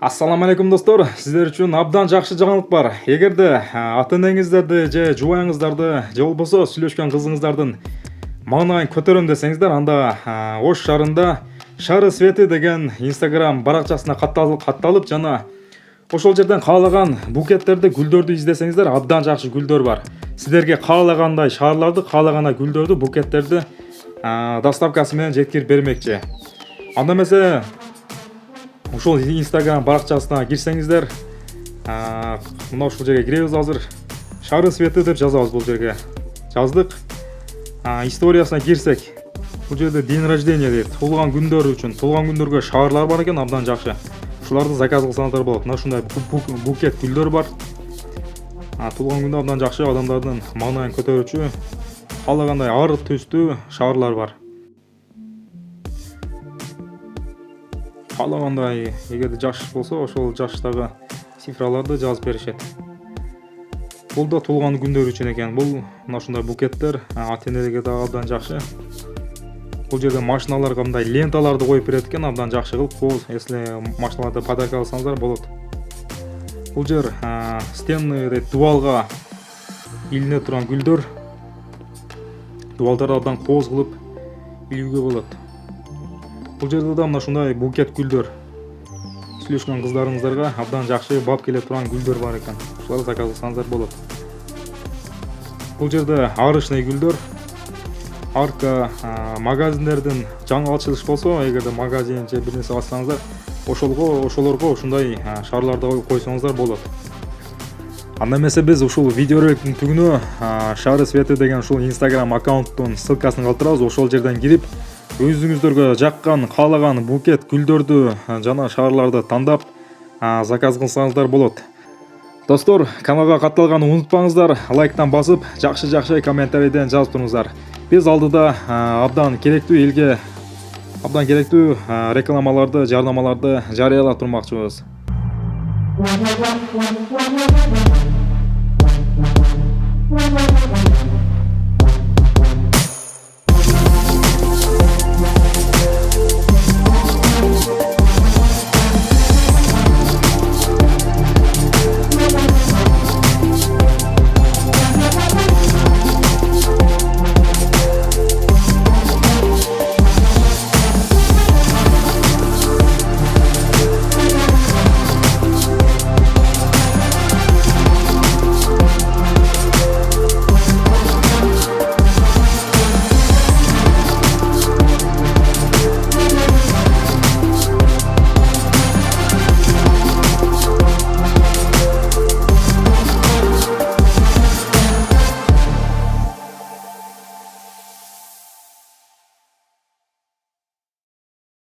Ассаламу алейкум достор, сіздер үшін абдан жақсы жаңалық бар. Егерде ата-энеңіздерді же жұбайыңыздарды же болбосо сүйлөшкөн кызыңыздардын маңнайын көтөрөм десеңиздер, анда Ош шаарында Шары Свети деген Instagram баракчасына катталып жана ошол жерден каалаган букеттерди, гүлдөрдү издесеңиздер, абдан жакшы гүлдөр бар. Сиздерге каалагандай шаарларды, каалагандай гүлдөрдү, букеттерди доставкасы менен жеткирип бермекчи. Анда эмесе ушул Instagram баракчасына кирсеңиздер, мына ушул жерге киребиз. Азыр Шары Свети деп жазабыз. Бул жерге жаздык. Историясына кирсек, бул жерде день рождения дейт, туулган күндөр үчүн, туулган күндөргө шаарлар бар экен, абдан жакшы. Ушуларды заказ кылсаңыздар болот. Мына ушундай букет гүлдөр бар. Туулган күндө абдан жакшы, адамдардын маанайын көтөрүүчү, каалагандай ар түстүү шаарлар бар. Каалагандай, эгерде жаш болсо, ошол жаштагы цифраларды жазып беришет. Бул да туулган күндөр үчүн экен. Бул мына ушундай букеттер ата-энелерге да абдан жакшы. Бул жерде машиналарга мындай ленталарды коюп берет экен, абдан жакшы кылып. Если машиналарды подарка алсаңыздар болот. Бул жер стенный дубалга илине турган гүлдөр. Дубалдарды абдан поз кылып илүүгө болот. Бул жерде да мына ушундай букет гүлдөр, сүйлөшкөн кыздарыңыздарга абдан жакшы бап келе турган гүлдөр бар экен. Ушуларды заказ кылсаңыздар болот. Бул жерде арышный гүлдөр, арка магазиндердин жаңы ачылыш болсо, эгерде магазин же бир нерсе ачсаңыздар, ошолорго ушундай шаарларды койсоңуздар болот. Анда эмесе биз ушул видеороликтин түгүнө Шары Свети деген ушул Instagram аккаунттун ссылкасын калтырабыз. Ошол жерден кирип, өзүңүздөргө жаккан, каалаган букет гүлдөрдү жана шаарларды тандап заказ кылсаңыздар болот. Достор, каналга катталганды унутпаңыздар, лайктан басып, жакшы комментарийден жазып туруңуздар. Биз алдыда абдан керектүү элге абдан керектүү рекламаларды, жарнамаларды жарыялап турмакчыбыз.